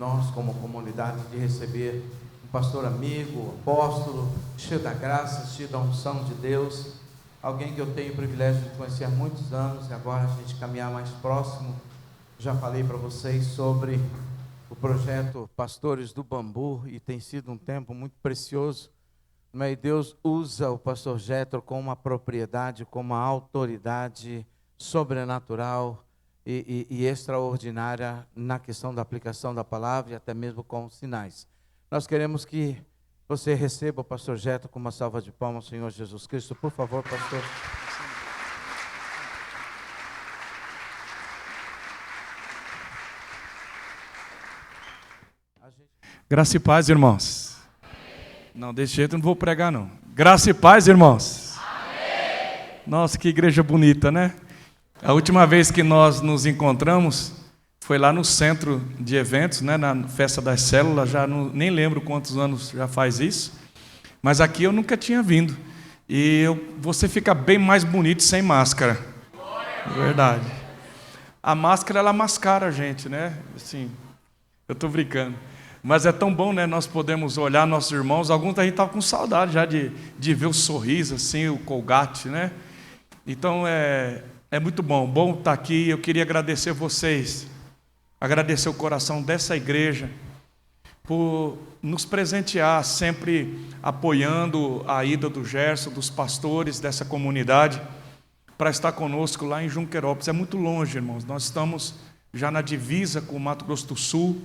nós, como comunidade, de receber um pastor amigo, apóstolo, cheio da graça, cheio da unção de Deus, alguém que eu tenho o privilégio de conhecer há muitos anos, e agora a gente caminhar mais próximo. Já falei para vocês sobre o projeto Pastores do Bambu, e tem sido um tempo muito precioso, mas Deus usa o pastor Jétro com uma propriedade, com uma autoridade sobrenatural e extraordinária na questão da aplicação da palavra e até mesmo com sinais. Nós queremos que você receba o pastor Jétro com uma salva de palmas, Senhor Jesus Cristo. Por favor, pastor. Graça e paz, irmãos. Não, desse jeito eu não vou pregar, não. Graça e paz, irmãos. Amém. Nossa, que igreja bonita, né? A última vez que nós nos encontramos foi lá no centro de eventos, né, na festa das células. Já nem lembro quantos anos já faz isso, mas aqui eu nunca tinha vindo. E você fica bem mais bonito sem máscara. Verdade. A máscara, ela mascara a gente, né? Assim, eu estou brincando. Mas é tão bom, né? Nós podemos olhar nossos irmãos. Alguns da gente estava com saudade já de ver o sorriso, assim, o Colgate, né? Então é muito bom estar aqui. Eu queria agradecer vocês, agradecer o coração dessa igreja por nos presentear, sempre apoiando a ida do Gerson, dos pastores dessa comunidade, para estar conosco lá em Junquerópolis. É muito longe, irmãos. Nós estamos já na divisa com o Mato Grosso do Sul.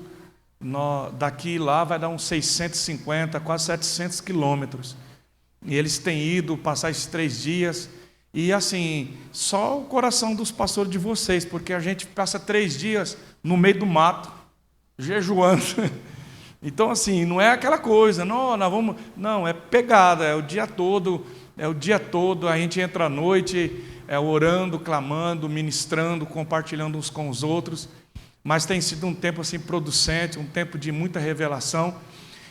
Daqui lá vai dar uns 650, quase 700 quilômetros. E eles têm ido passar esses 3 dias. E assim, só o coração dos pastores de vocês, porque a gente passa 3 dias no meio do mato, jejuando. Então assim, não é aquela coisa, não, nós vamos. Não, é pegada, é o dia todo, a gente entra à noite, orando, clamando, ministrando, compartilhando uns com os outros. Mas tem sido um tempo assim producente, um tempo de muita revelação.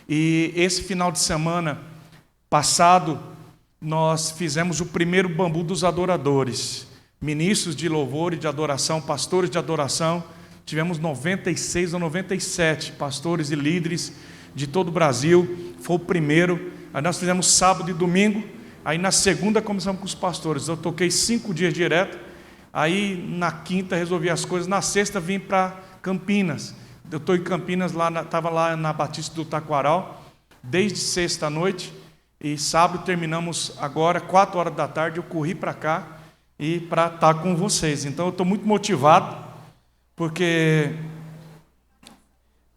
E esse final de semana passado, nós fizemos o primeiro bambu dos adoradores. Ministros de louvor e de adoração, pastores de adoração. Tivemos 96 ou 97 pastores e líderes de todo o Brasil. Foi o primeiro. Aí nós fizemos sábado e domingo. Aí na segunda começamos com os pastores. Eu toquei 5 dias direto. Aí na quinta resolvi as coisas, na sexta vim para Campinas. Eu estou em Campinas, estava lá na Batista do Taquaral, desde sexta à noite, e sábado terminamos agora, 4 horas da tarde, eu corri para cá e para estar com vocês. Então eu estou muito motivado, porque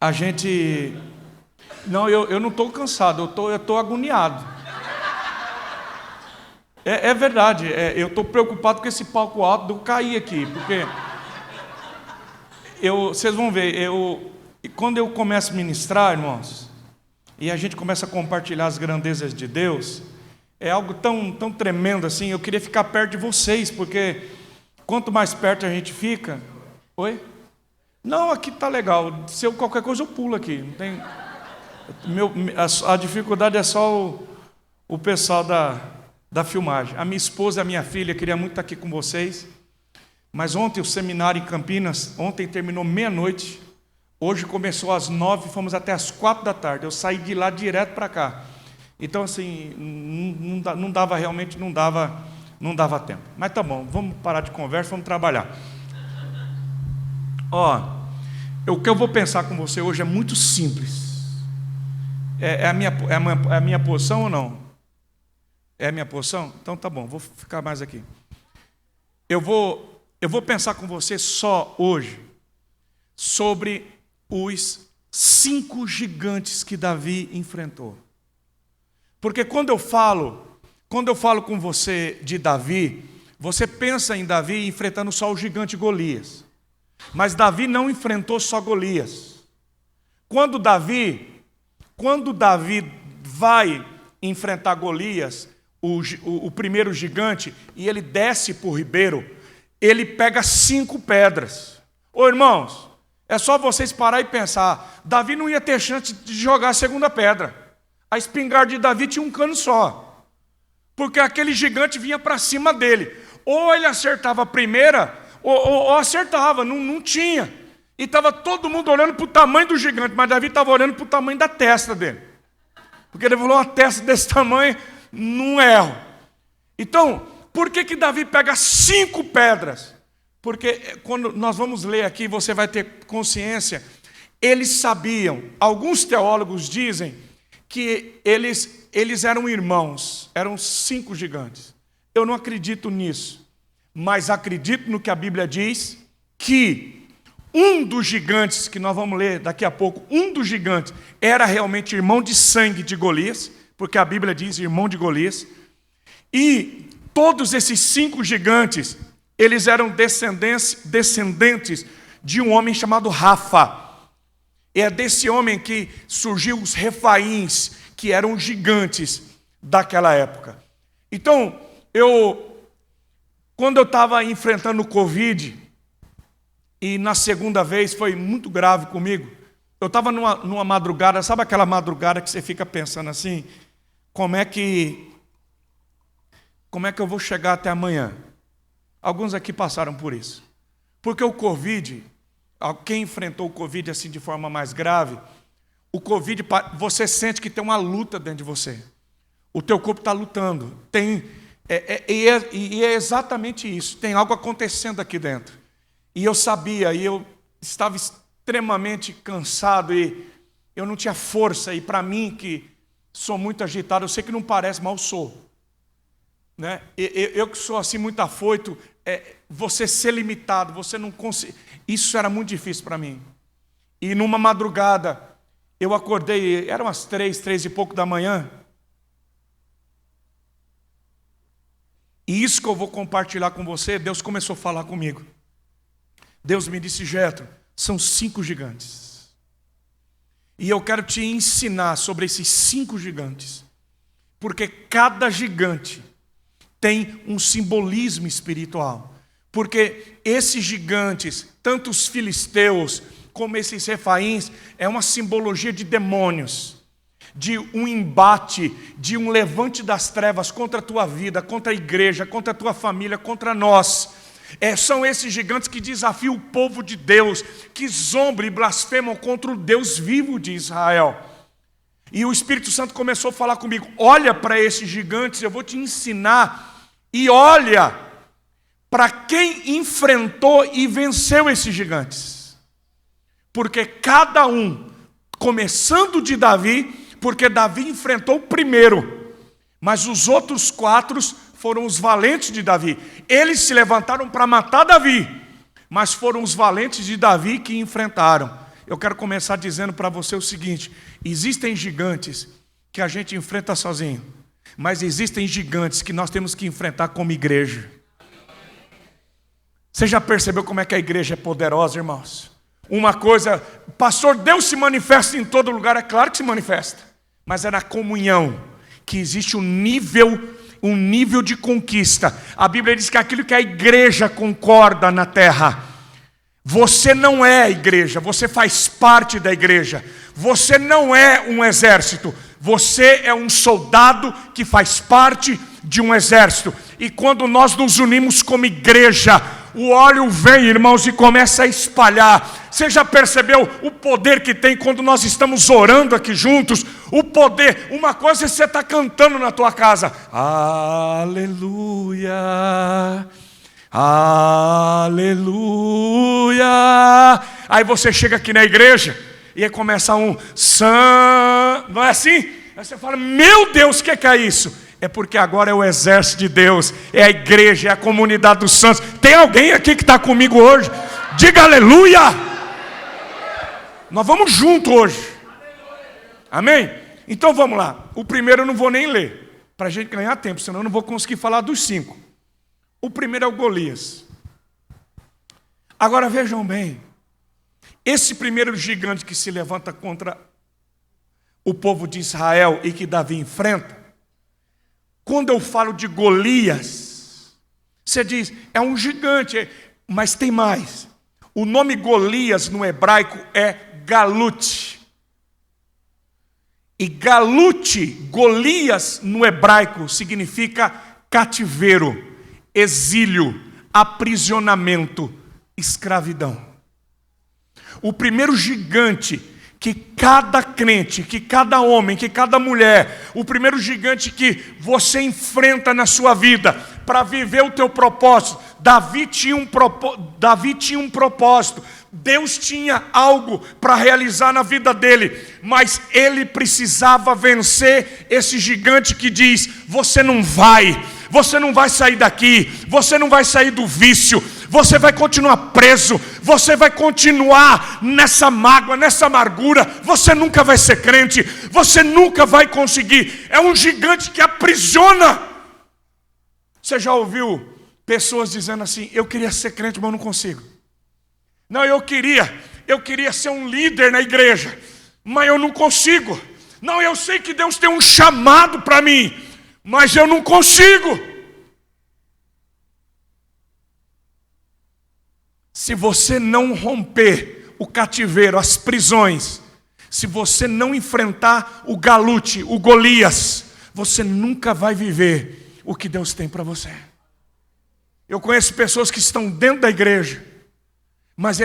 a gente... Não, eu não estou cansado, eu estou agoniado. É verdade, eu estou preocupado com esse palco alto de eu cair aqui, porque vocês vão ver, quando eu começo a ministrar, irmãos, e a gente começa a compartilhar as grandezas de Deus, é algo tão, tão tremendo assim. Eu queria ficar perto de vocês, porque quanto mais perto a gente fica... Oi? Não, aqui está legal, se qualquer coisa eu pulo aqui, não tem... a dificuldade é só o pessoal da filmagem. A minha esposa e a minha filha queria muito estar aqui com vocês, mas ontem o seminário em Campinas, ontem terminou meia-noite, hoje começou às 9, fomos até às 4 da tarde, eu saí de lá direto para cá. Então assim, não dava tempo. Mas tá bom, vamos parar de conversa, vamos trabalhar. O que eu vou pensar com você hoje é muito simples. É a minha posição ou não? É a minha posição? Então tá bom, vou ficar mais aqui. Eu vou pensar com você só hoje sobre os 5 gigantes que Davi enfrentou. Porque quando eu falo com você de Davi, você pensa em Davi enfrentando só o gigante Golias. Mas Davi não enfrentou só Golias. Quando Davi vai enfrentar Golias, o primeiro gigante, e ele desce por ribeiro, ele pega 5 pedras. Ô irmãos, é só vocês parar e pensar, Davi não ia ter chance de jogar a segunda pedra. A espingarda de Davi tinha um cano só, porque aquele gigante vinha para cima dele. Ou ele acertava a primeira, ou acertava, não tinha. E estava todo mundo olhando para o tamanho do gigante, mas Davi estava olhando para o tamanho da testa dele. Porque ele falou, uma testa desse tamanho, não erro. Então, por que Davi pega 5 pedras? Porque quando nós vamos ler aqui, você vai ter consciência. Eles sabiam, alguns teólogos dizem que eles eram irmãos, eram 5 gigantes. Eu não acredito nisso, mas acredito no que a Bíblia diz, que um dos gigantes, que nós vamos ler daqui a pouco, um dos gigantes era realmente irmão de sangue de Golias, porque a Bíblia diz irmão de Golias, e todos esses 5 gigantes, eles eram descendentes de um homem chamado Rafa. É desse homem que surgiu os Refaíns, que eram gigantes daquela época. Então, quando eu estava enfrentando o Covid, e na segunda vez foi muito grave comigo, eu estava numa madrugada, sabe aquela madrugada que você fica pensando assim, como é que eu vou chegar até amanhã? Alguns aqui passaram por isso. Porque o Covid, quem enfrentou o Covid assim de forma mais grave, o Covid, você sente que tem uma luta dentro de você. O teu corpo está lutando. E é exatamente isso. Tem algo acontecendo aqui dentro. E eu sabia, e eu estava extremamente cansado, e eu não tinha força. E para mim, que sou muito agitado, eu sei que não parece, mas eu sou. Né? Eu que sou assim muito afoito, você ser limitado, você não consegue. Isso era muito difícil para mim. E numa madrugada, eu acordei, eram as 3 e pouco da manhã. E isso que eu vou compartilhar com você, Deus começou a falar comigo. Deus me disse, Jetro, são 5 gigantes. E eu quero te ensinar sobre esses 5 gigantes. Porque cada gigante tem um simbolismo espiritual. Porque esses gigantes, tanto os filisteus como esses refaíns, é uma simbologia de demônios, de um embate, de um levante das trevas contra a tua vida, contra a igreja, contra a tua família, contra nós. São esses gigantes que desafiam o povo de Deus, que zombam e blasfemam contra o Deus vivo de Israel. E o Espírito Santo começou a falar comigo, olha para esses gigantes, eu vou te ensinar, e olha para quem enfrentou e venceu esses gigantes. Porque cada um, começando de Davi, porque Davi enfrentou o primeiro, mas os outros 4 foram os valentes de Davi. Eles se levantaram para matar Davi, mas foram os valentes de Davi que enfrentaram. Eu quero começar dizendo para você o seguinte, existem gigantes que a gente enfrenta sozinho, mas existem gigantes que nós temos que enfrentar como igreja. Você já percebeu como é que a igreja é poderosa, irmãos? Uma coisa, pastor, Deus se manifesta em todo lugar, é claro que se manifesta, mas é na comunhão que existe um nível de conquista. A Bíblia diz que aquilo que a igreja concorda na terra, você não é a igreja, você faz parte da igreja. Você não é um exército, você é um soldado que faz parte de um exército. E quando nós nos unimos como igreja, o óleo vem, irmãos, e começa a espalhar. Você já percebeu o poder que tem quando nós estamos orando aqui juntos? O poder, uma coisa é você estar cantando na tua casa, aleluia, aleluia. Aí você chega aqui na igreja e aí começa não é assim? Aí você fala, meu Deus, o que é isso? É porque agora é o exército de Deus, é a igreja, é a comunidade dos santos. Tem alguém aqui que está comigo hoje? Diga aleluia! Nós vamos juntos hoje. Amém? Então vamos lá. O primeiro eu não vou nem ler, para a gente ganhar tempo, senão eu não vou conseguir falar dos 5. O primeiro é o Golias. Agora vejam bem, esse primeiro gigante que se levanta contra o povo de Israel e que Davi enfrenta, quando eu falo de Golias, você diz, é um gigante, mas tem mais. O nome Golias no hebraico é Galut. E Galut, Golias no hebraico, significa cativeiro, exílio, aprisionamento, escravidão. o primeiro gigante que cada crente, que cada homem, que cada mulher, o primeiro gigante que você enfrenta na sua vida para viver o teu propósito. Davi tinha um propósito. Deus tinha algo para realizar na vida dele, mas ele precisava vencer esse gigante que diz: você não vai sair daqui, você não vai sair do vício, você vai continuar preso, você vai continuar nessa mágoa, nessa amargura, você nunca vai ser crente, você nunca vai conseguir. É um gigante que aprisiona. Você já ouviu pessoas dizendo assim: eu queria ser crente, mas eu não consigo. Não, eu queria ser um líder na igreja, mas eu não consigo. Não, eu sei que Deus tem um chamado para mim, mas eu não consigo. Se você não romper o cativeiro, as prisões, se você não enfrentar o Galute, o Golias, você nunca vai viver o que Deus tem para você. Eu conheço pessoas que estão dentro da igreja, mas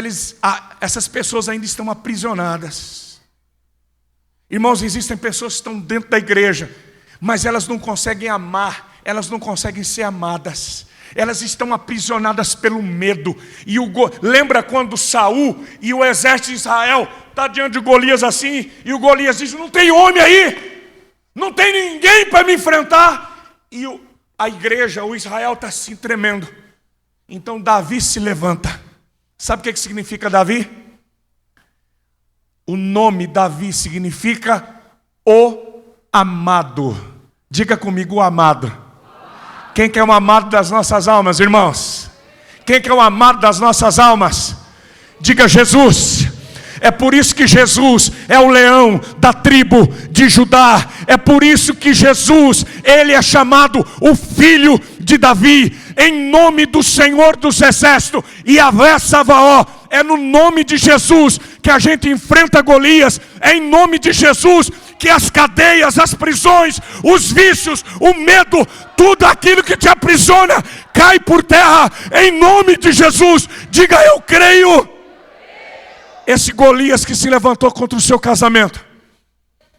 essas pessoas ainda estão aprisionadas. Irmãos, existem pessoas que estão dentro da igreja, mas elas não conseguem amar, elas não conseguem ser amadas. Elas estão aprisionadas pelo medo. Lembra quando Saul e o exército de Israel está diante de Golias assim, e o Golias diz: não tem homem aí, não tem ninguém para me enfrentar. E a igreja, o Israel está assim tremendo. Então Davi se levanta. Sabe o que significa Davi? O nome Davi significa o amado. Diga comigo, o amado. Quem que é o amado das nossas almas, irmãos? Quem que é o amado das nossas almas? Diga: Jesus. É por isso que Jesus é o leão da tribo de Judá. É por isso que Jesus, ele é chamado o filho de Davi, em nome do Senhor dos Exércitos. E Yahvé Savaó, é no nome de Jesus que a gente enfrenta Golias. É em nome de Jesus que as cadeias, as prisões, os vícios, o medo, tudo aquilo que te aprisiona, cai por terra, em nome de Jesus. Diga: eu creio. Esse Golias que se levantou contra o seu casamento,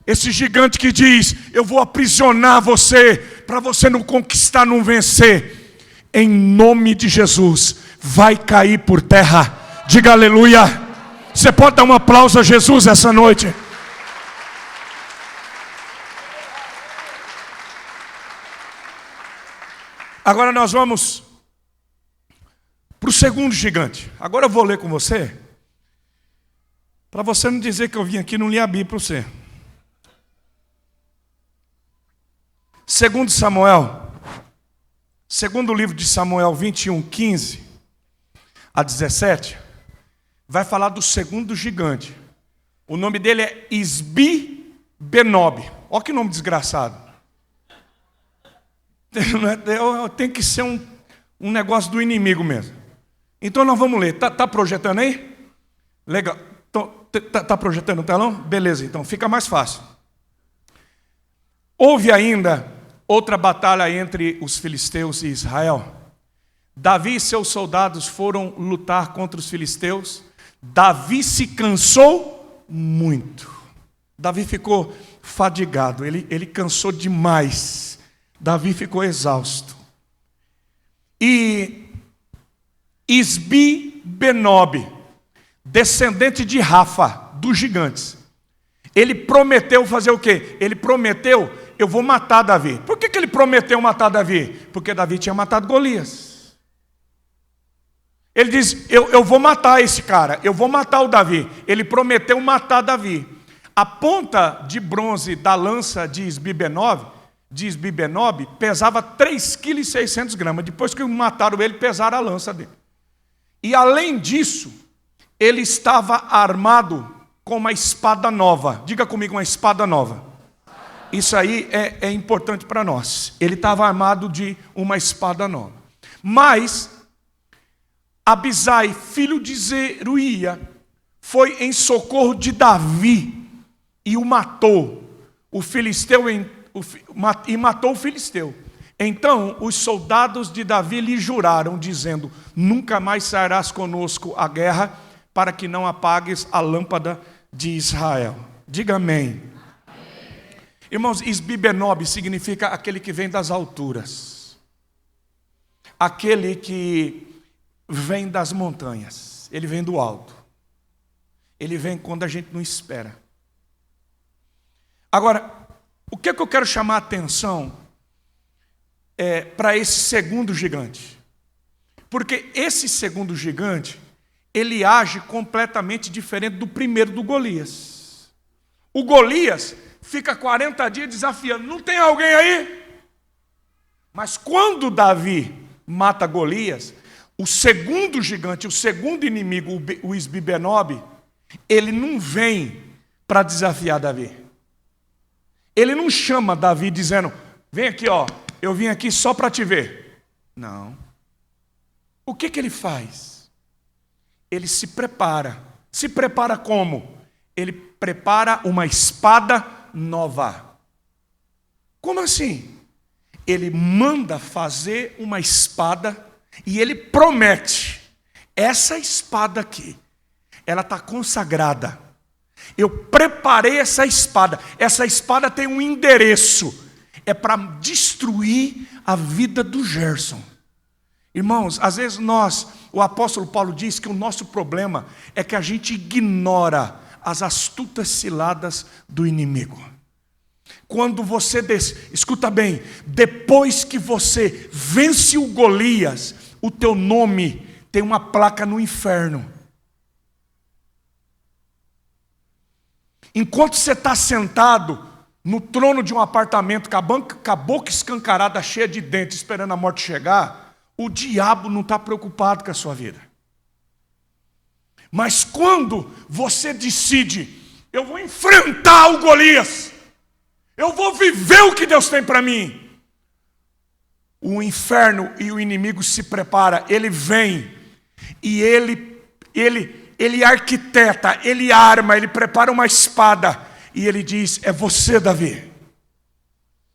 esse gigante que diz: eu vou aprisionar você, para você não conquistar, não vencer, em nome de Jesus, vai cair por terra. Diga aleluia. Você pode dar um aplauso a Jesus essa noite? Agora nós vamos para o segundo gigante. Agora eu vou ler com você, para você não dizer que eu vim aqui e não li a Bíblia para você. Segundo livro de Samuel 21, 15 a 17, vai falar do segundo gigante. O nome dele é Isbi-Benob. Olha que nome desgraçado. Tem que ser um negócio do inimigo mesmo. Então nós vamos ler. Tá projetando aí? Legal. Está projetando o telão? Beleza, então fica mais fácil. Houve ainda outra batalha entre os filisteus e Israel. Davi e seus soldados foram lutar contra os filisteus. Davi se cansou muito. Davi ficou fadigado, ele cansou demais. Davi ficou exausto. E Isbi-Benob, descendente de Rafa, dos gigantes, ele prometeu fazer o quê? Ele prometeu: eu vou matar Davi. Por que ele prometeu matar Davi? Porque Davi tinha matado Golias. Ele diz: eu vou matar esse cara, eu vou matar o Davi. Ele prometeu matar Davi. A ponta de bronze da lança de Isbi-Benob pesava 3,6 kg. Depois que mataram ele, pesaram a lança dele. E além disso, ele estava armado com uma espada nova. Diga comigo, uma espada nova. Isso aí é importante para nós. Ele estava armado de uma espada nova. Mas Abisai, filho de Zeruia, foi em socorro de Davi e o matou. O filisteu e matou o filisteu. Então os soldados de Davi lhe juraram, dizendo: nunca mais sairás conosco à guerra, para que não apagues a lâmpada de Israel. Diga amém. Irmãos, Isbi-Benob significa aquele que vem das alturas, aquele que vem das montanhas, ele vem do alto, ele vem quando a gente não espera. Agora, o que eu quero chamar a atenção para esse segundo gigante? Porque esse segundo gigante, ele age completamente diferente do primeiro, do Golias. O Golias fica 40 dias desafiando, não tem alguém aí? Mas quando Davi mata Golias, o segundo gigante, o segundo inimigo, o Isbi-Benob, ele não vem para desafiar Davi. Ele não chama Davi dizendo, vem aqui, ó, eu vim aqui só para te ver. Não. O que ele faz? Ele se prepara. Se prepara como? Ele prepara uma espada nova. Como assim? Ele manda fazer uma espada e ele promete, essa espada aqui, ela está consagrada. Eu preparei essa espada tem um endereço, é para destruir a vida do Gerson. Irmãos, às vezes o apóstolo Paulo diz que o nosso problema é que a gente ignora as astutas ciladas do inimigo. Quando você, escuta bem, depois que você vence o Golias, o teu nome tem uma placa no inferno. Enquanto você está sentado no trono de um apartamento com a boca escancarada, cheia de dentes, esperando a morte chegar, o diabo não está preocupado com a sua vida. Mas quando você decide, eu vou enfrentar o Golias, eu vou viver o que Deus tem para mim, o inferno e o inimigo se prepara, ele vem e ele arquiteta, ele arma, ele prepara uma espada e ele diz, é você, Davi.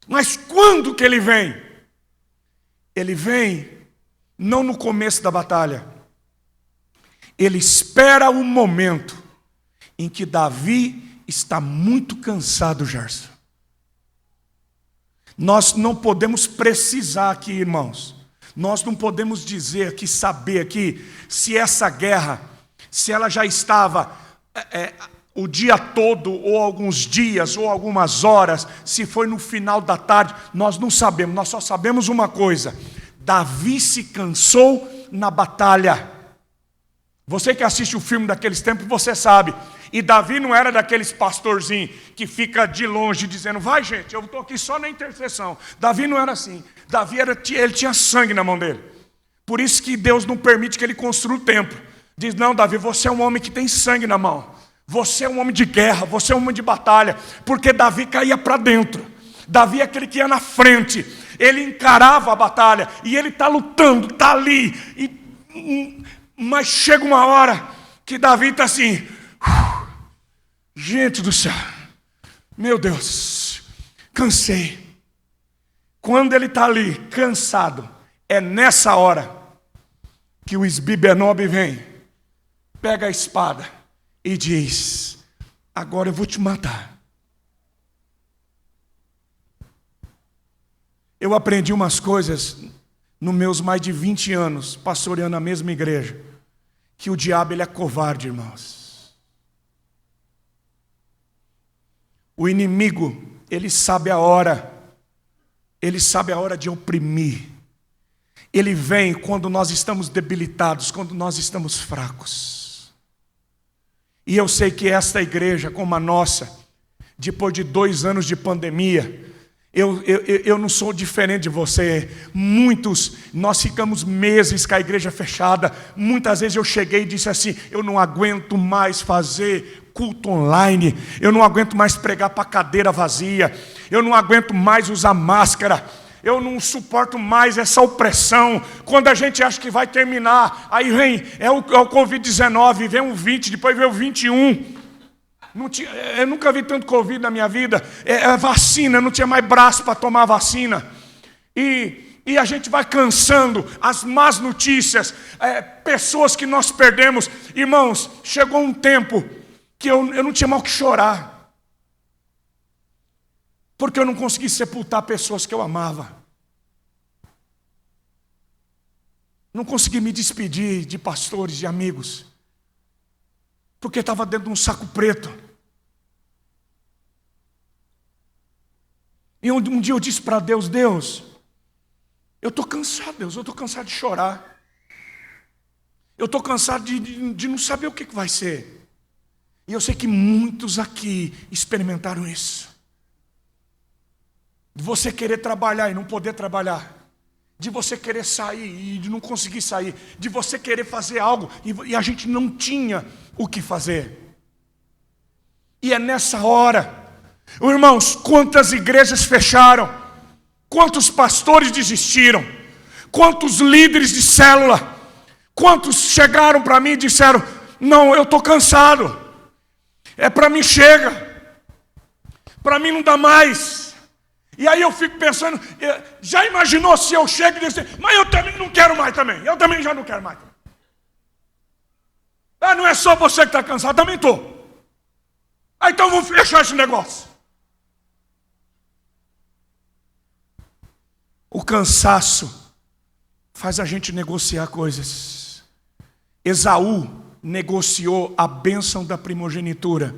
Mas quando que ele vem? Ele vem não no começo da batalha. Ele espera o momento em que Davi está muito cansado, Gerson. Nós não podemos precisar aqui, irmãos. Nós não podemos dizer aqui, saber aqui, se essa guerra, se ela já estava o dia todo, ou alguns dias, ou algumas horas, se foi no final da tarde, nós não sabemos. Nós só sabemos uma coisa: Davi se cansou na batalha. Você que assiste o filme daqueles tempos, você sabe. E Davi não era daqueles pastorzinhos que fica de longe dizendo, vai gente, eu estou aqui só na intercessão. Davi não era assim. Davi ele tinha sangue na mão dele. Por isso que Deus não permite que ele construa o templo. Diz, não, Davi, você é um homem que tem sangue na mão. Você é um homem de guerra, você é um homem de batalha. Porque Davi caía para dentro. Davi é aquele que ia na frente. Ele encarava a batalha. E ele está lutando, está ali. Mas chega uma hora que Davi está assim, gente do céu, meu Deus, cansei. Quando ele está ali, cansado, é nessa hora que o Isbi-Benob vem, pega a espada e diz, agora eu vou te matar. Eu aprendi umas coisas nos meus mais de 20 anos, pastoreando a mesma igreja, que o diabo ele é covarde, irmãos. O inimigo, ele sabe a hora de oprimir. Ele vem quando nós estamos debilitados, quando nós estamos fracos. E eu sei que esta igreja, como a nossa, depois de 2 anos de pandemia, eu não sou diferente de você. Nós ficamos meses com a igreja fechada. Muitas vezes eu cheguei e disse assim, eu não aguento mais fazer culto online, eu não aguento mais pregar para cadeira vazia, eu não aguento mais usar máscara, eu não suporto mais essa opressão. Quando a gente acha que vai terminar, aí vem, é o Covid-19, vem um 20, depois vem o 21. Eu nunca vi tanto Covid na minha vida. Vacina, eu não tinha mais braço para tomar vacina. E E a gente vai cansando, as más notícias, pessoas que nós perdemos. Irmãos, chegou um tempo que eu não tinha mal que chorar. Porque eu não consegui sepultar pessoas que eu amava. Não consegui me despedir de pastores, de amigos. Porque estava dentro de um saco preto. E um dia eu disse para Deus, Deus, eu estou cansado, Deus, eu estou cansado de chorar. Eu estou cansado de não saber o que vai ser. E eu sei que muitos aqui experimentaram isso. De você querer trabalhar e não poder trabalhar. De você querer sair e de não conseguir sair. De você querer fazer algo e a gente não tinha o que fazer. E é nessa hora, irmãos, quantas igrejas fecharam, quantos pastores desistiram, quantos líderes de célula, quantos chegaram para mim e disseram, não, eu estou cansado, para mim chega, para mim não dá mais. E aí eu fico pensando, já imaginou se eu chego e dizer, mas eu também não quero mais também, eu também já não quero mais. Não é só você que está cansado, também estou. Então vamos fechar esse negócio. O cansaço faz a gente negociar coisas. Esaú negociou a bênção da primogenitura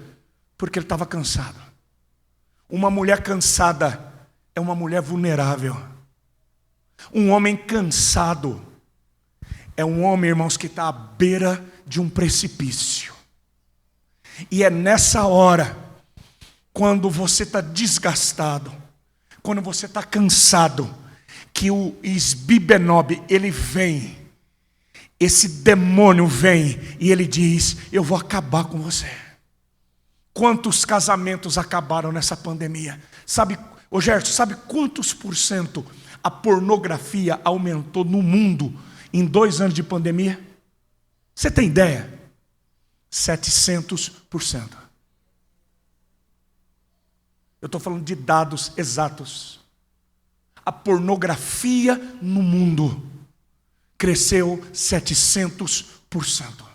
porque ele estava cansado. Uma mulher cansada é uma mulher vulnerável. Um homem cansado é um homem, irmãos, que está à beira de um precipício. E é nessa hora, quando você está desgastado, quando você está cansado, que o Isbibenob, ele vem, esse demônio vem e ele diz, eu vou acabar com você. Quantos casamentos acabaram nessa pandemia? Ô Gerson, sabe quantos % a pornografia aumentou no mundo em 2 anos de pandemia? Você tem ideia? 700%. Eu estou falando de dados exatos. A pornografia no mundo cresceu 700%.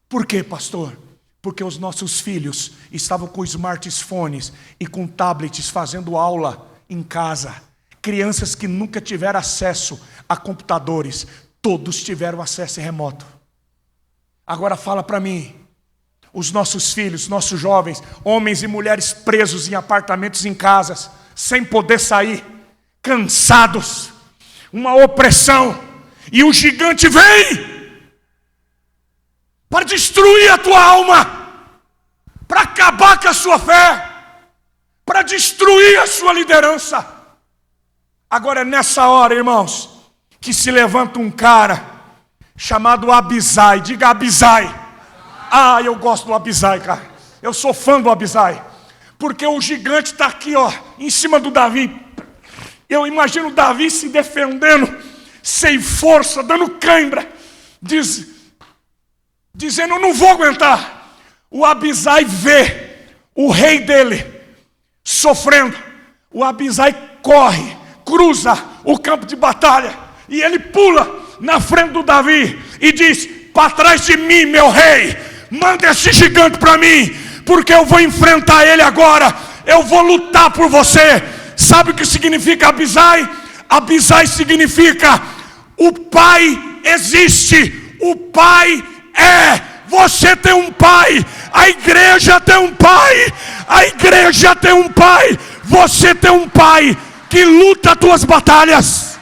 Por quê, pastor? Porque os nossos filhos estavam com smartphones e com tablets fazendo aula em casa. Crianças que nunca tiveram acesso a computadores, todos tiveram acesso remoto. Agora fala para mim, os nossos filhos, nossos jovens, homens e mulheres presos em apartamentos em casas, sem poder sair, cansados, uma opressão, e o gigante vem para destruir a tua alma, para acabar com a sua fé, para destruir a sua liderança. Agora é nessa hora, irmãos, que se levanta um cara chamado Abisai. Diga Abisai. Eu gosto do Abisai, cara. Eu sou fã do Abisai. Porque o gigante está aqui, ó, em cima do Davi. Eu imagino o Davi se defendendo, sem força, dando cãibra, dizendo, eu não vou aguentar. O Abisai vê o rei dele sofrendo. O Abisai corre, cruza o campo de batalha, e ele pula na frente do Davi e diz, para trás de mim, meu rei, manda esse gigante para mim, porque eu vou enfrentar ele agora, eu vou lutar por você. Sabe o que significa Abisai? Abisai significa, o pai existe, o pai você tem um pai, a igreja tem um pai, a igreja tem um pai, você tem um pai que luta as tuas batalhas.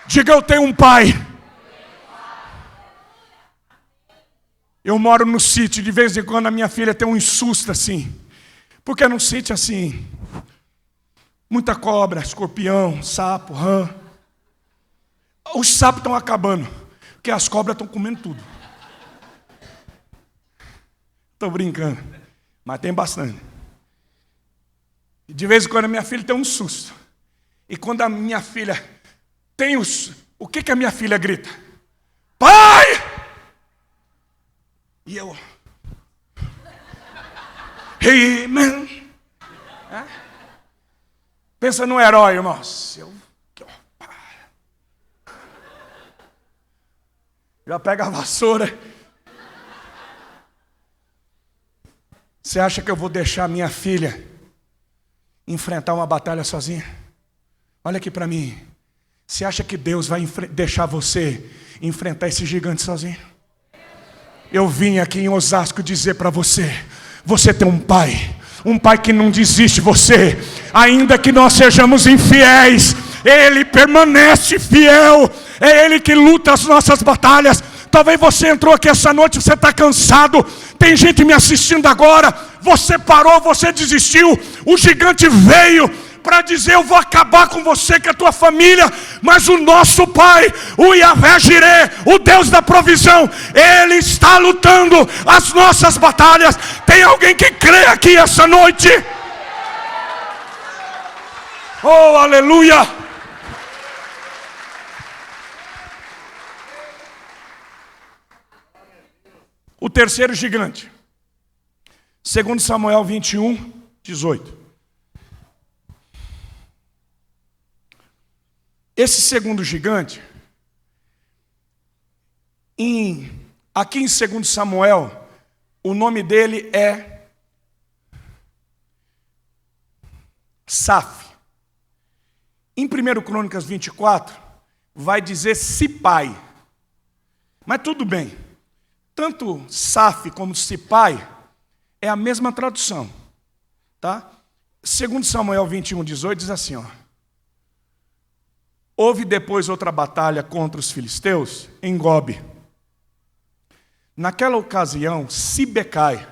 Diga, eu tenho um pai. Eu moro no sítio, de vez em quando a minha filha tem um susto assim. Porque no sítio assim, muita cobra, escorpião, sapo, rã. Os sapos estão acabando, porque as cobras estão comendo tudo. Estou brincando, mas tem bastante. E de vez em quando a minha filha tem um susto. E quando a minha filha tem o que a minha filha grita? Pai! E eu Amen. Pensa no herói, irmãos. Já pega a vassoura. Você acha que eu vou deixar minha filha enfrentar uma batalha sozinha? Olha aqui para mim. Você acha que Deus vai deixar você enfrentar esse gigante sozinho? Eu vim aqui em Osasco dizer para você: você tem um pai que não desiste de você, ainda que nós sejamos infiéis, Ele permanece fiel, é Ele que luta as nossas batalhas. Talvez você entrou aqui essa noite, você está cansado, tem gente me assistindo agora, você parou, você desistiu, o gigante veio para dizer: eu vou acabar com você, com a tua família, mas o nosso Pai, o Yahvé Jireh, o Deus da provisão, Ele está lutando as nossas batalhas. Tem alguém que crê aqui essa noite? Oh, aleluia! O terceiro gigante, 2 Samuel 21, 18. Esse segundo gigante, aqui em 2 Samuel, o nome dele é Saf. Em 1 Crônicas 24, vai dizer Sipai. Mas tudo bem. Tanto Saf como Sipai é a mesma tradução. Tá? 2 Samuel 21, 18 diz assim, ó. Houve depois outra batalha contra os filisteus em Gobe. Naquela ocasião, Sibecai,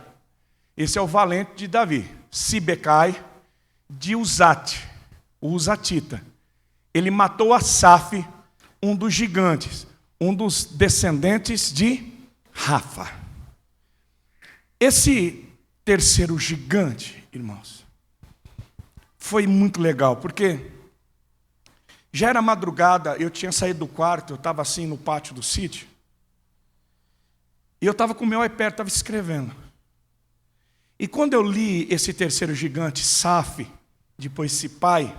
esse é o valente de Davi, Sibecai de Uzate, o Uzatita, ele matou Asaf, um dos gigantes, um dos descendentes de Rafa. Esse terceiro gigante, irmãos, foi muito legal, porque já era madrugada, eu tinha saído do quarto, eu estava assim no pátio do sítio, e eu estava com o meu iPad, estava escrevendo. E quando eu li esse terceiro gigante, Saf, depois Sipai,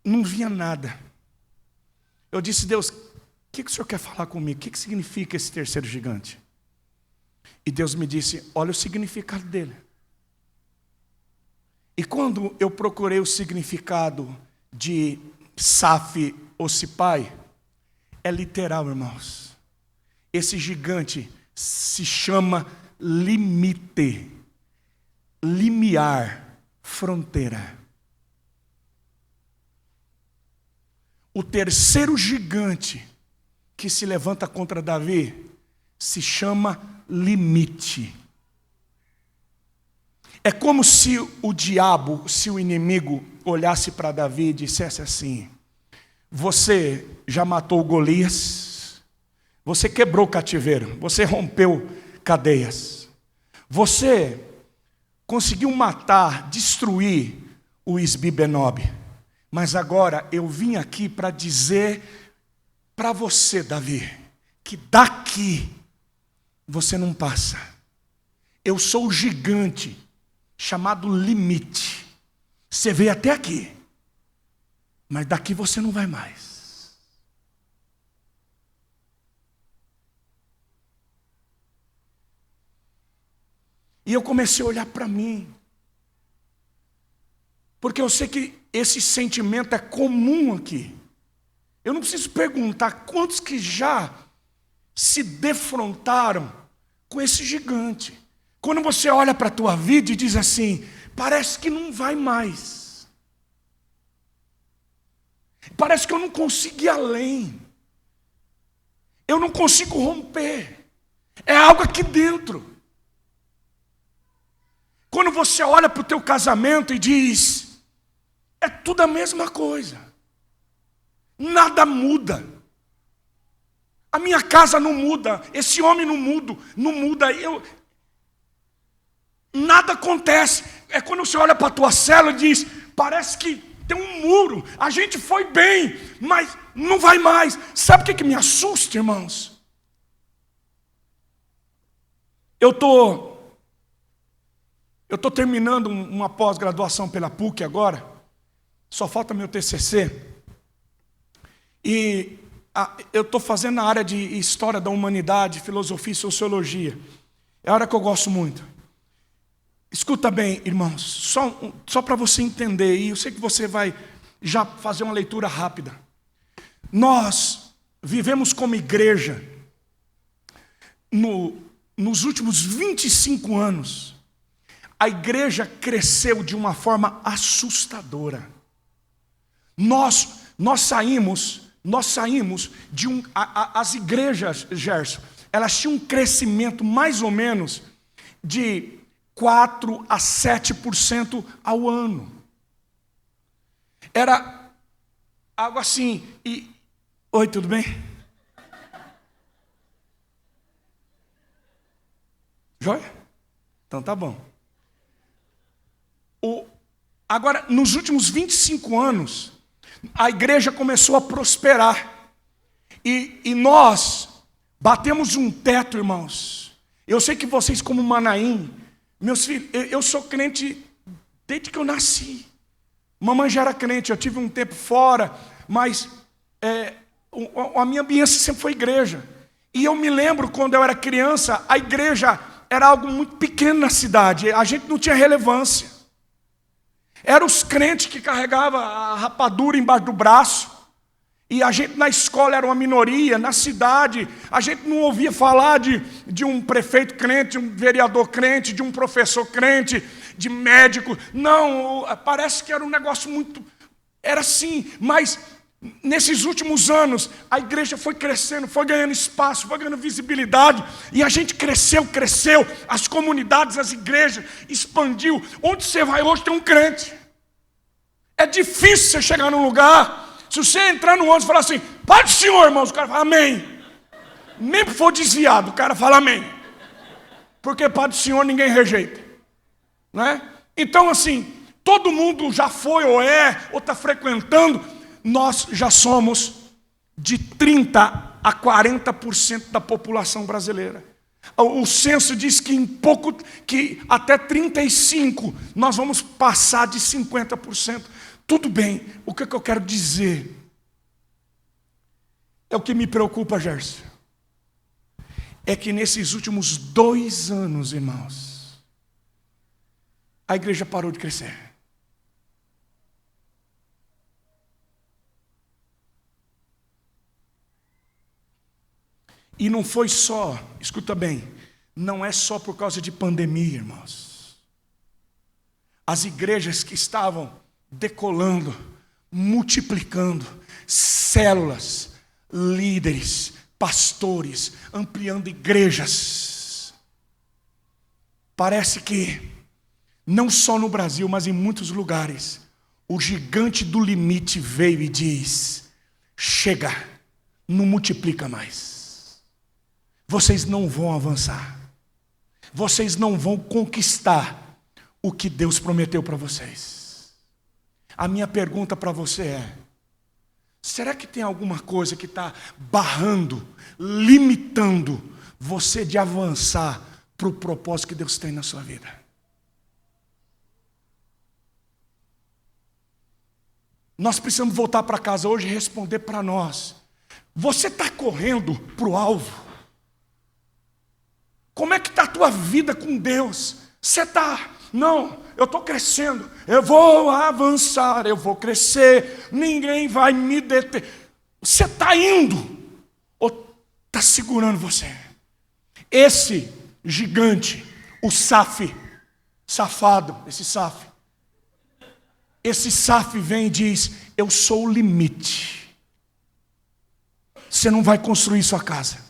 não via nada. Eu disse: Deus, o que o Senhor quer falar comigo? O que significa esse terceiro gigante? E Deus me disse: olha o significado dele. E quando eu procurei o significado de Saf ou Sipai, é literal, irmãos. Esse gigante se chama limite, limiar, fronteira. O terceiro gigante que se levanta contra Davi se chama limite. É como se o diabo, se o inimigo olhasse para Davi e dissesse assim: você já matou Golias, você quebrou o cativeiro, você rompeu cadeias, você conseguiu matar, destruir o Isbi-Benob, mas agora eu vim aqui para dizer para você, Davi, que daqui você não passa. Eu sou o gigante chamado limite. Você veio até aqui, mas daqui você não vai mais. E eu comecei a olhar para mim, porque eu sei que esse sentimento é comum aqui. Eu não preciso perguntar quantos que já se defrontaram com esse gigante. Quando você olha para a tua vida e diz assim: parece que não vai mais. Parece que eu não consigo ir além. Eu não consigo romper. É algo aqui dentro. Quando você olha para o teu casamento e diz: é tudo a mesma coisa. Nada muda. A minha casa não muda. Esse homem não muda. Nada acontece. É quando você olha para a tua célula e diz: parece que tem um muro. A gente foi bem, mas não vai mais. Sabe o que me assusta, irmãos? Eu estou Eu estou terminando uma pós-graduação pela PUC agora, só falta meu TCC, e eu estou fazendo na área de História da Humanidade, Filosofia e Sociologia. É a área que eu gosto muito. Escuta bem, irmãos, só para você entender, e eu sei que você vai já fazer uma leitura rápida. Nós vivemos como igreja, nos últimos 25 anos, a igreja cresceu de uma forma assustadora. Nós saímos de as igrejas, Gerson, elas tinham um crescimento mais ou menos de 4 a 7% ao ano. Era algo assim. Oi, tudo bem? Joia? Então tá bom. Agora, nos últimos 25 anos, a igreja começou a prosperar. E nós batemos um teto, irmãos. Eu sei que vocês, como Manaim, meus filhos, eu sou crente desde que eu nasci. Mamãe já era crente, eu tive um tempo fora, mas a minha ambiência sempre foi igreja. E eu me lembro, quando eu era criança, a igreja era algo muito pequeno na cidade. A gente não tinha relevância. Eram os crentes que carregavam a rapadura embaixo do braço. E a gente na escola era uma minoria. Na cidade, a gente não ouvia falar de um prefeito crente, de um vereador crente, de um professor crente, de médico. Não, parece que era um negócio muito... Era assim, mas nesses últimos anos, a igreja foi crescendo, foi ganhando espaço, foi ganhando visibilidade, e a gente cresceu, as comunidades, as igrejas, expandiu. Onde você vai hoje tem um crente. É difícil você chegar num lugar, se você entrar no ônibus e falar assim, Pai do Senhor, irmãos, o cara fala amém. Nem que for desviado, o cara fala amém. Porque Pai do Senhor ninguém rejeita. Não é? Então assim, todo mundo já foi ou está frequentando. Nós já somos de 30% a 40% da população brasileira. O censo diz que até 35% nós vamos passar de 50%. Tudo bem, o que eu quero dizer é o que me preocupa, Gerson. É que nesses últimos 2 anos, irmãos, a igreja parou de crescer. E não foi só, escuta bem, não é só por causa de pandemia, irmãos. As igrejas que estavam decolando, multiplicando, células, líderes, pastores, ampliando igrejas. Parece que, não só no Brasil, mas em muitos lugares, o gigante do limite veio e diz, chega, não multiplica mais. Vocês não vão avançar. Vocês não vão conquistar o que Deus prometeu para vocês. A minha pergunta para você é, será que tem alguma coisa que está barrando, limitando você de avançar para o propósito que Deus tem na sua vida? Nós precisamos voltar para casa hoje e responder para nós. Você está correndo para o alvo? Como é que está a tua vida com Deus? Você está, não, eu estou crescendo, eu vou avançar, eu vou crescer, ninguém vai me deter. Você está indo ou está segurando você? Esse gigante, o safado, esse SAF vem e diz, eu sou o limite. Você não vai construir sua casa.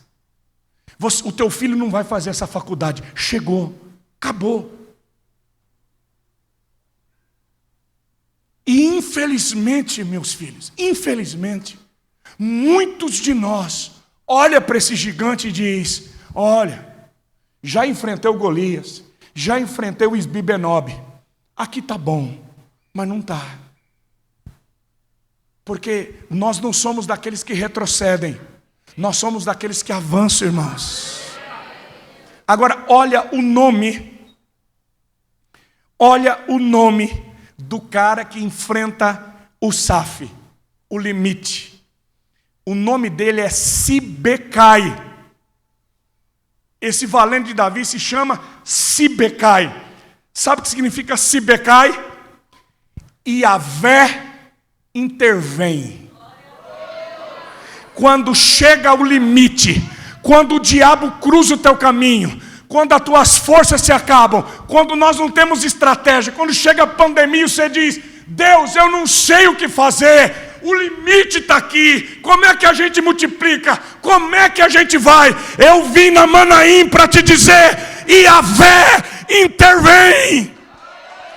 O teu filho não vai fazer essa faculdade. Chegou, acabou. E infelizmente, meus filhos, infelizmente, muitos de nós olham para esse gigante e diz, olha, já enfrentei o Golias, já enfrentei o Isbi-Benob, aqui está bom, mas não está. Porque nós não somos daqueles que retrocedem, nós somos daqueles que avançam, irmãos. Agora, olha o nome Olha o nome do cara que enfrenta o Saf, o limite. O nome dele é Sibecai. Esse valente de Davi se chama Sibecai. Sabe o que significa Sibecai? Yahvé intervém. Quando chega ao limite, quando o diabo cruza o teu caminho, quando as tuas forças se acabam, quando nós não temos estratégia, quando chega a pandemia, você diz: Deus, eu não sei o que fazer. O limite está aqui. Como é que a gente multiplica? Como é que a gente vai? Eu vim na Manaim para te dizer: Yahvé intervém.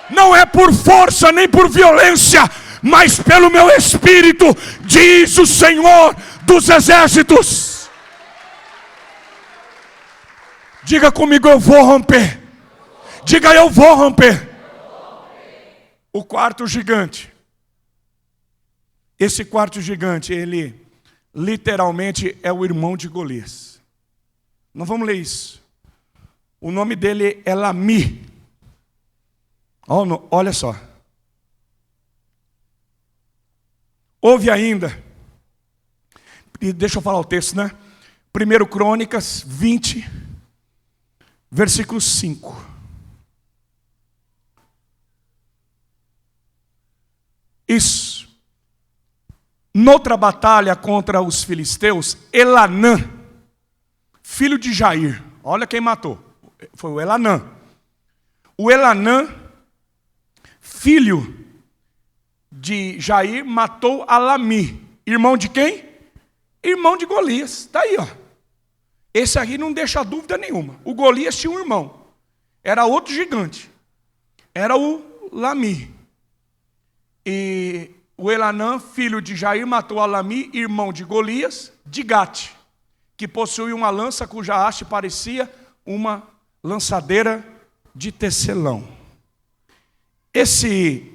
Não é por força nem por violência, mas pelo meu espírito, diz o Senhor dos exércitos. Diga comigo: eu vou romper. Diga: eu vou romper. O quarto gigante. Esse quarto gigante, ele literalmente é o irmão de Golias. Nós vamos ler isso. O nome dele é Lami. Olha só. Houve ainda, e deixa eu falar o texto, né? 1 Crônicas 20, versículo 5. Isso. Noutra batalha contra os filisteus, Elanã, filho de Jair, olha quem matou, foi o Elanã. O Elanã, filho de Jair, matou Alami, irmão de quem? Irmão de Golias, está aí, ó. Esse aqui não deixa dúvida nenhuma. O Golias tinha um irmão, era outro gigante, era o Lami. E o Elanã, filho de Jair, matou Alami, irmão de Golias, de Gate, que possuía uma lança cuja haste parecia uma lançadeira de tecelão. Esse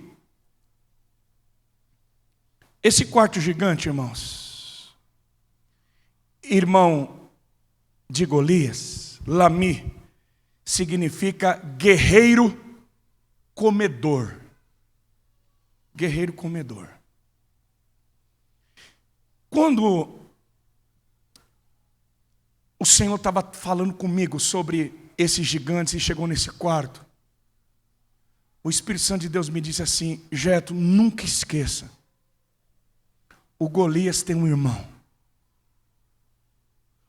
quarto gigante, irmãos, irmão de Golias, Lami, significa guerreiro comedor. Guerreiro comedor. Quando o Senhor estava falando comigo sobre esses gigantes e chegou nesse quarto, o Espírito Santo de Deus me disse assim: Jeto, nunca esqueça, o Golias tem um irmão.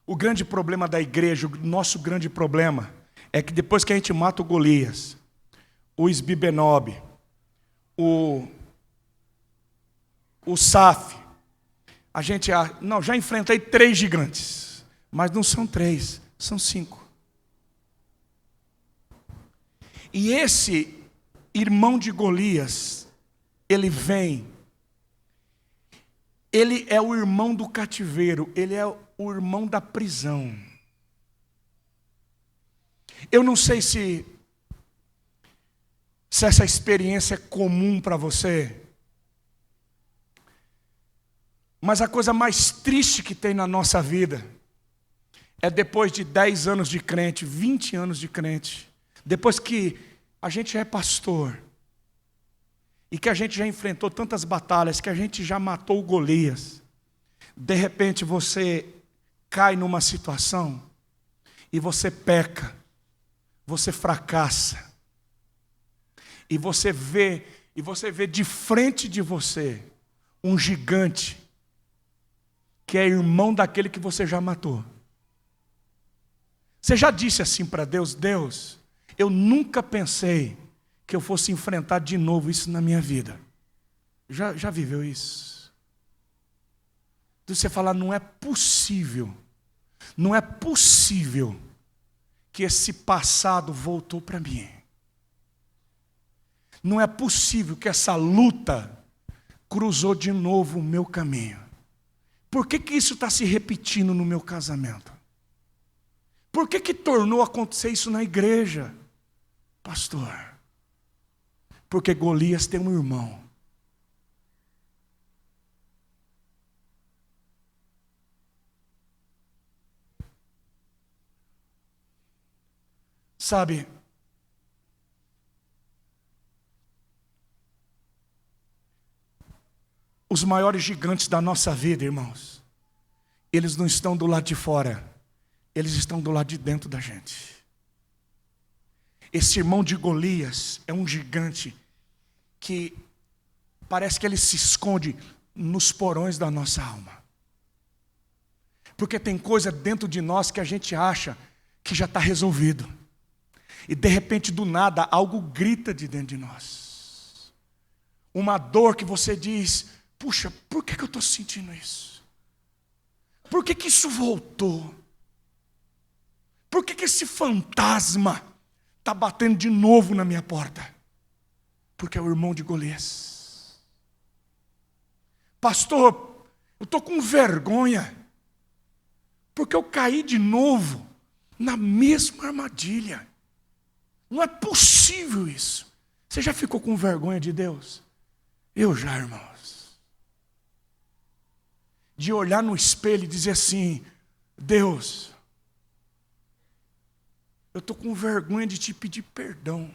O grande problema da igreja, o nosso grande problema, é que depois que a gente mata o Golias, o Isbibenob, o Saf, a gente, não, já enfrentei 3 gigantes, mas não são 3, são 5. E esse irmão de Golias, ele vem, ele é o irmão do cativeiro, ele é o irmão da prisão. Eu não sei se essa experiência é comum para você, mas a coisa mais triste que tem na nossa vida é depois de 10 anos de crente, 20 anos de crente, depois que a gente já é pastor, e que a gente já enfrentou tantas batalhas, que a gente já matou o Golias, de repente você cai numa situação, e você peca, você fracassa, e você vê de frente de você um gigante, que é irmão daquele que você já matou. Você já disse assim para Deus: Deus, eu nunca pensei que eu fosse enfrentar de novo isso na minha vida. Já viveu isso? De você falar: não é possível que esse passado voltou para mim. Não é possível que essa luta cruzou de novo o meu caminho. Por que isso está se repetindo no meu casamento? Por que tornou a acontecer isso na igreja? Pastor, porque Golias tem um irmão. Sabe, os maiores gigantes da nossa vida, irmãos, eles não estão do lado de fora, eles estão do lado de dentro da gente. Esse irmão de Golias é um gigante que parece que ele se esconde nos porões da nossa alma. Porque tem coisa dentro de nós que a gente acha que já está resolvido. E de repente, do nada, algo grita de dentro de nós. Uma dor que você diz, puxa, por que eu estou sentindo isso? Por que isso voltou? Por que esse fantasma está batendo de novo na minha porta? Porque é o irmão de Golias. Pastor, eu estou com vergonha, porque eu caí de novo na mesma armadilha. Não é possível isso. Você já ficou com vergonha de Deus? Eu já, irmãos. De olhar no espelho e dizer assim, Deus, eu estou com vergonha de te pedir perdão.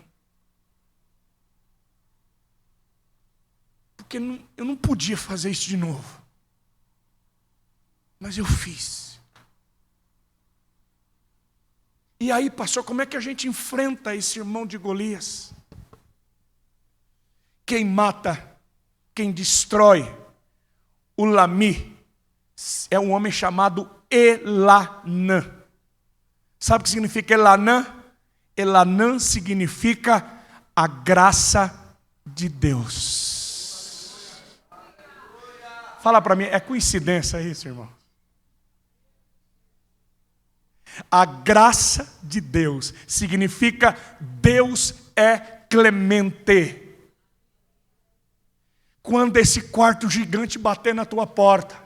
Porque eu não podia fazer isso de novo. Mas eu fiz. E aí, pastor, como é que a gente enfrenta esse irmão de Golias? Quem mata, quem destrói o Lami é um homem chamado Elanã. Sabe o que significa Elanã? Elanã significa a graça de Deus. Fala para mim, é coincidência isso, irmão? A graça de Deus significa Deus é clemente. Quando esse quarto gigante bater na tua porta,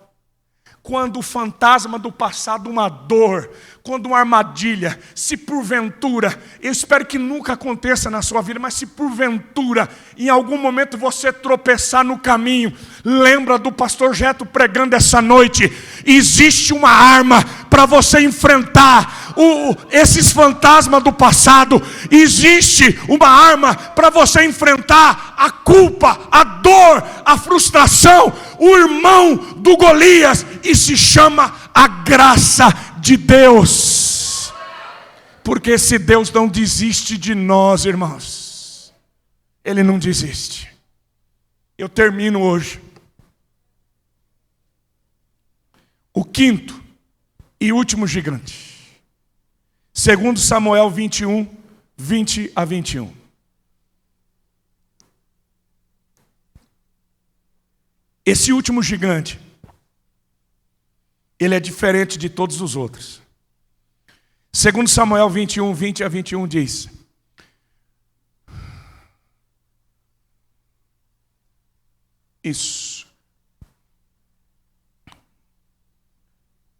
quando o fantasma do passado, uma dor, quando uma armadilha, se porventura, eu espero que nunca aconteça na sua vida, mas se porventura, em algum momento você tropeçar no caminho, lembra do pastor Jeto pregando essa noite, existe uma arma para você enfrentar esses fantasmas do passado, existe uma arma para você enfrentar a culpa, a dor, a frustração, o irmão do Golias, e se chama a graça de Deus. Porque esse Deus não desiste de nós, irmãos. Ele não desiste. Eu termino hoje. O quinto e último gigante. 2 Samuel 21, 20 a 21. Esse último gigante, ele é diferente de todos os outros. 2 Samuel 21, 20 a 21 diz: Isso.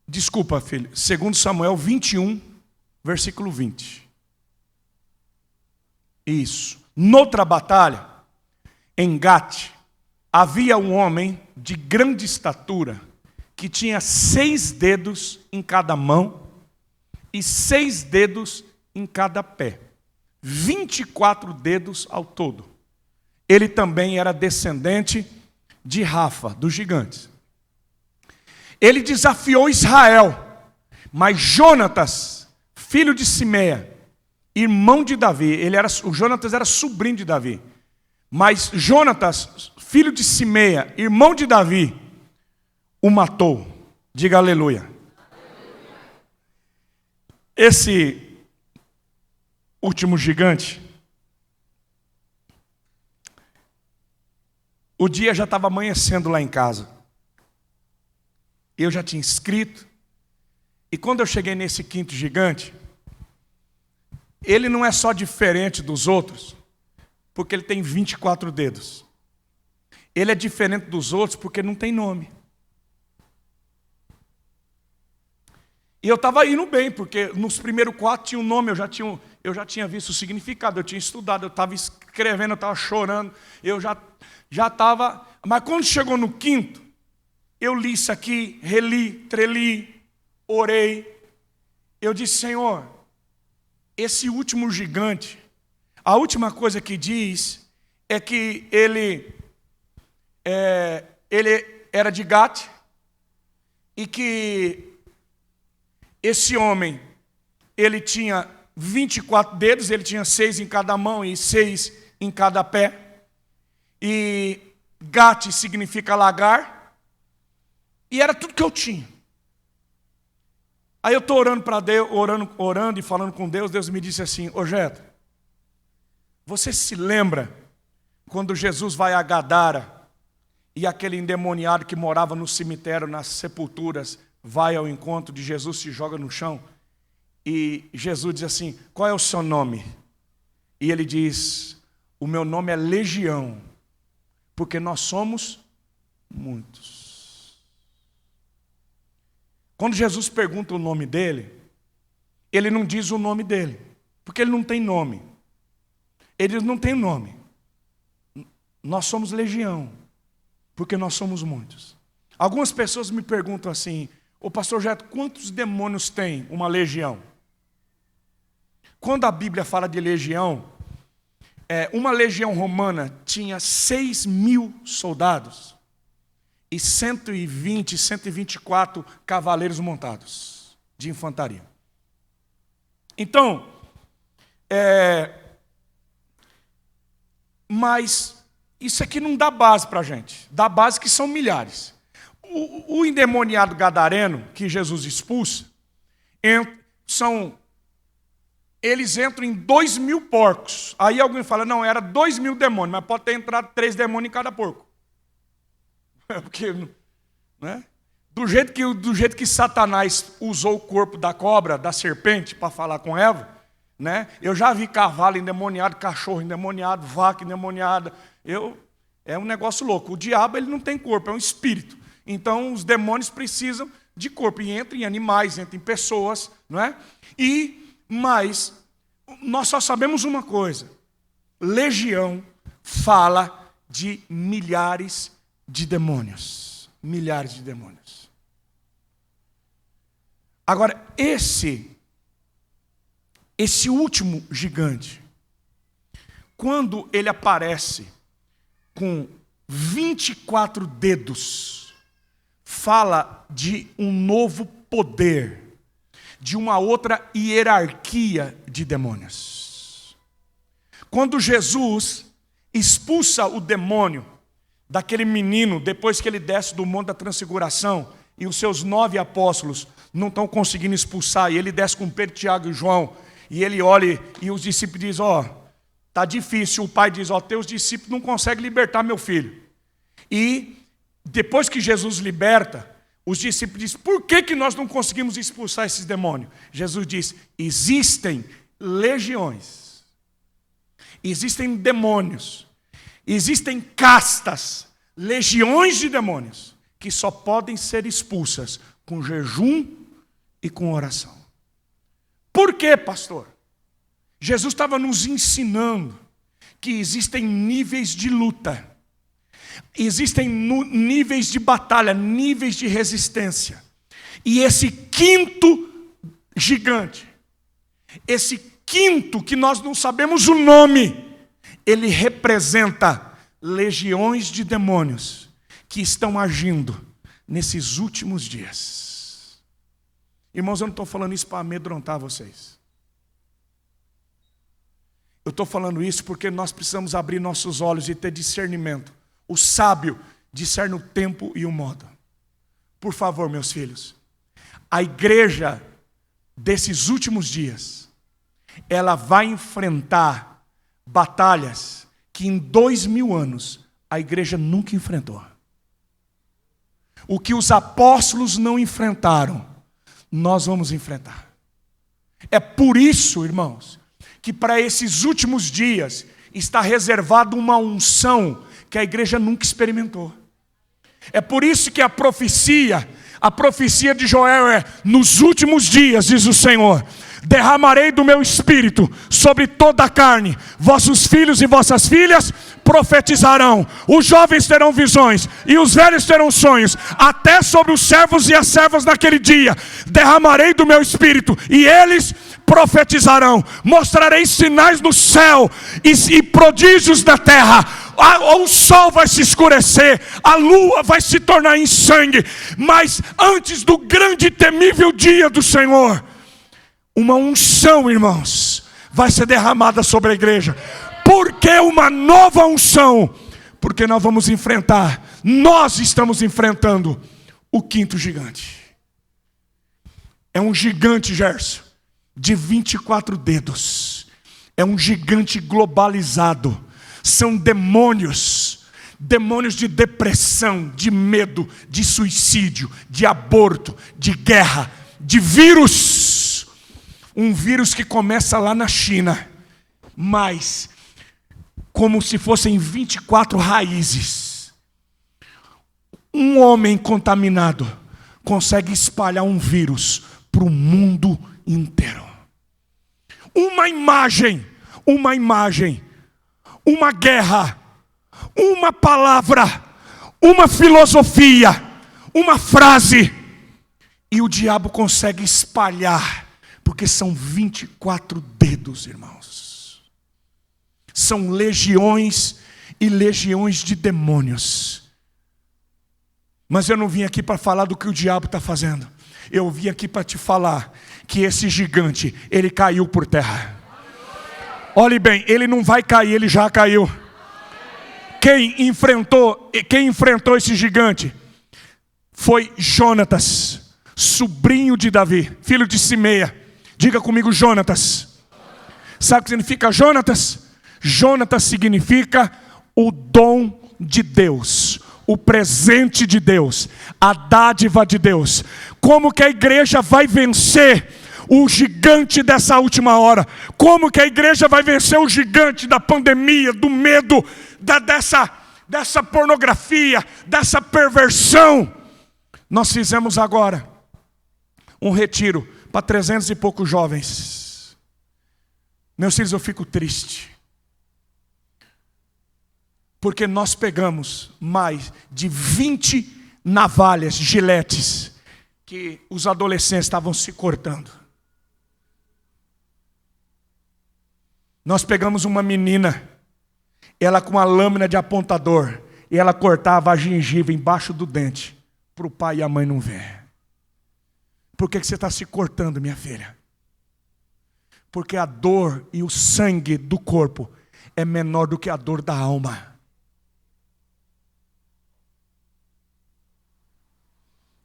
Desculpa, filho. 2 Samuel 21, versículo 20. Isso. Noutra batalha, em Gate, havia um homem de grande estatura, que tinha 6 dedos em cada mão e 6 dedos em cada pé. 24 dedos ao todo. Ele também era descendente de Rafa, dos gigantes. Ele desafiou Israel, mas Jonatas, filho de Simeia, irmão de Davi, o Jonatas era sobrinho de Davi, mas Jonatas, filho de Simeia, irmão de Davi, o matou. Diga aleluia. Esse último gigante, o dia já estava amanhecendo lá em casa. Eu já tinha escrito. E quando eu cheguei nesse quinto gigante, ele não é só diferente dos outros, porque ele tem 24 dedos. Ele é diferente dos outros porque não tem nome. E eu estava indo bem, porque nos primeiros 4 tinha um nome, eu já tinha visto o significado, eu tinha estudado, eu estava escrevendo, eu estava chorando, eu já estava... Mas quando chegou no quinto, eu li isso aqui, reli, treli, orei. Eu disse, Senhor, esse último gigante, a última coisa que diz é que ele ele era de Gate, e que esse homem, ele tinha 24 dedos, ele tinha 6 em cada mão e 6 em cada pé. E Gate significa lagar, e era tudo que eu tinha. Aí eu estou orando para Deus, orando e falando com Deus. Deus me disse assim: ô Jeto, você se lembra quando Jesus vai a Gadara e aquele endemoniado que morava no cemitério, nas sepulturas, vai ao encontro de Jesus, se joga no chão, e Jesus diz assim: qual é o seu nome? E ele diz: o meu nome é Legião, porque nós somos muitos. Quando Jesus pergunta o nome dele, ele não diz o nome dele, porque ele não tem nome. Ele não tem nome. Nós somos legião, porque nós somos muitos. Algumas pessoas me perguntam assim: ô pastor Jeto, quantos demônios tem uma legião? Quando a Bíblia fala de legião, uma legião romana tinha 6.000 soldados e 120, 124 cavaleiros montados de infantaria. Então, mas isso aqui não dá base para a gente. Dá base que são milhares. O endemoniado gadareno, que Jesus expulsa, eles entram em 2.000 porcos. Aí alguém fala: não, era 2.000 demônios, mas pode ter entrado 3 demônios em cada porco. Porque, né? Do jeito que Satanás usou o corpo da cobra, da serpente, para falar com Eva, né? Eu já vi cavalo endemoniado, cachorro endemoniado, vaca endemoniada. É um negócio louco. O diabo, ele não tem corpo, é um espírito. Então os demônios precisam de corpo, e entram em animais, entram em pessoas, não é? Mas nós só sabemos uma coisa: legião fala de milhares de demônios. Milhares de demônios. Agora, esse último gigante, quando ele aparece com 24 dedos, fala de um novo poder, de uma outra hierarquia de demônios. Quando Jesus expulsa o demônio daquele menino, depois que ele desce do Monte da Transfiguração, e os seus 9 apóstolos não estão conseguindo expulsar, e ele desce com Pedro, Tiago e João, e ele olha, e os discípulos dizem: está difícil. O pai diz: teus discípulos não conseguem libertar meu filho. E depois que Jesus liberta, os discípulos dizem: por que nós não conseguimos expulsar esses demônios? Jesus diz: existem legiões, existem demônios, existem castas, legiões de demônios, que só podem ser expulsas com jejum e com oração. Por quê, pastor? Jesus estava nos ensinando que existem níveis de luta, existem níveis de batalha, níveis de resistência. E esse quinto gigante, esse quinto que nós não sabemos o nome, ele representa legiões de demônios que estão agindo nesses últimos dias. Irmãos, eu não estou falando isso para amedrontar vocês. Eu estou falando isso porque nós precisamos abrir nossos olhos e ter discernimento. O sábio discerne o tempo e o modo. Por favor, meus filhos, a igreja desses últimos dias, ela vai enfrentar batalhas que em 2000 anos a igreja nunca enfrentou. O que os apóstolos não enfrentaram, nós vamos enfrentar. É por isso, irmãos, que para esses últimos dias está reservada uma unção que a igreja nunca experimentou. É por isso que a profecia de Joel é: nos últimos dias, diz o Senhor, derramarei do meu espírito sobre toda a carne, vossos filhos e vossas filhas profetizarão, os jovens terão visões e os velhos terão sonhos, até sobre os servos e as servas naquele dia derramarei do meu espírito e eles profetizarão, mostrarei sinais no céu e prodígios na terra, o sol vai se escurecer, a lua vai se tornar em sangue, mas antes do grande e temível dia do Senhor, uma unção, irmãos, vai ser derramada sobre a igreja. Por que uma nova unção? Porque nós estamos enfrentando o quinto gigante. É um gigante, Gerson, de 24 dedos. É um gigante globalizado. São demônios de depressão, de medo, de suicídio, de aborto, de guerra, de vírus. Um vírus que começa lá na China, mas como se fossem 24 raízes. Um homem contaminado consegue espalhar um vírus para o mundo inteiro. Uma imagem, uma guerra, uma palavra, uma filosofia, uma frase, e o diabo consegue espalhar, porque são 24 dedos, irmãos. São legiões e legiões de demônios. Mas eu não vim aqui para falar do que o diabo está fazendo. Eu vim aqui para te falar que esse gigante, ele caiu por terra. Olhe bem, ele não vai cair, ele já caiu. Quem enfrentou esse gigante foi Jonatas, sobrinho de Davi, filho de Simeia. Diga comigo, Jonatas. Sabe o que significa Jonatas? Jonatas significa o dom de Deus, o presente de Deus, a dádiva de Deus. Como que a igreja vai vencer o gigante dessa última hora? Como que a igreja vai vencer o gigante da pandemia, do medo, dessa pornografia, dessa perversão? Nós fizemos agora um retiro para 300 e poucos jovens. Meus filhos, eu fico triste, porque nós pegamos mais de 20 navalhas, giletes, que os adolescentes estavam se cortando. Nós pegamos uma menina, ela com uma lâmina de apontador, e ela cortava a gengiva embaixo do dente, para o pai e a mãe não ver. Por que você está se cortando, minha filha? Porque a dor e o sangue do corpo é menor do que a dor da alma.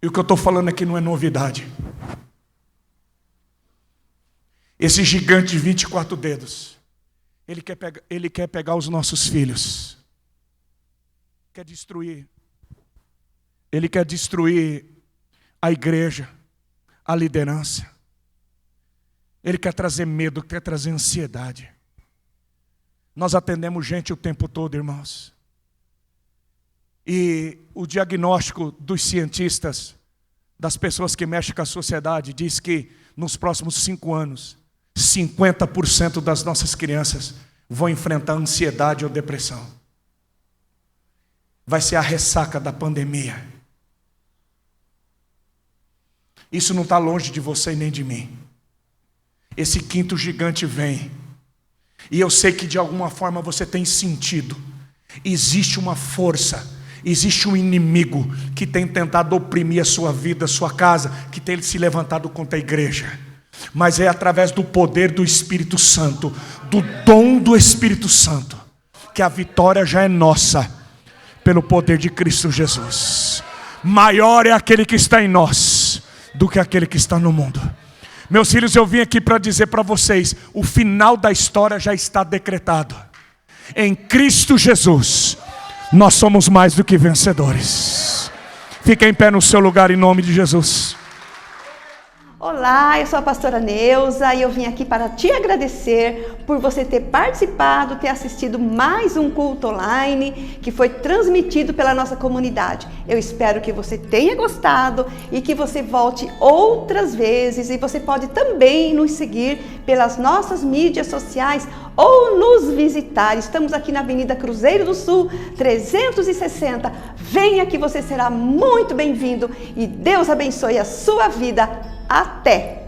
E o que eu estou falando aqui não é novidade. Esse gigante de 24 dedos, ele quer pegar os nossos filhos. Ele quer destruir a igreja, a liderança. Ele quer trazer medo, quer trazer ansiedade. Nós atendemos gente o tempo todo, irmãos. E o diagnóstico dos cientistas, das pessoas que mexem com a sociedade, diz que nos próximos 5 anos, 50% das nossas crianças vão enfrentar ansiedade ou depressão. Vai ser a ressaca da pandemia. Isso não está longe de você nem de mim. Esse quinto gigante vem. E eu sei que de alguma forma você tem sentido. Existe uma força, existe um inimigo que tem tentado oprimir a sua vida, a sua casa, que tem se levantado contra a igreja. Mas é através do poder do Espírito Santo, do dom do Espírito Santo, que a vitória já é nossa, pelo poder de Cristo Jesus. Maior é aquele que está em nós do que aquele que está no mundo. Meus filhos, eu vim aqui para dizer para vocês, o final da história já está decretado. Em Cristo Jesus, nós somos mais do que vencedores. Fique em pé no seu lugar em nome de Jesus. Olá, eu sou a pastora Neuza e eu vim aqui para te agradecer por você ter participado, ter assistido mais um culto online que foi transmitido pela nossa comunidade. Eu espero que você tenha gostado e que você volte outras vezes, e você pode também nos seguir pelas nossas mídias sociais ou nos visitar. Estamos aqui na Avenida Cruzeiro do Sul, 360. Venha que você será muito bem-vindo e Deus abençoe a sua vida. Até!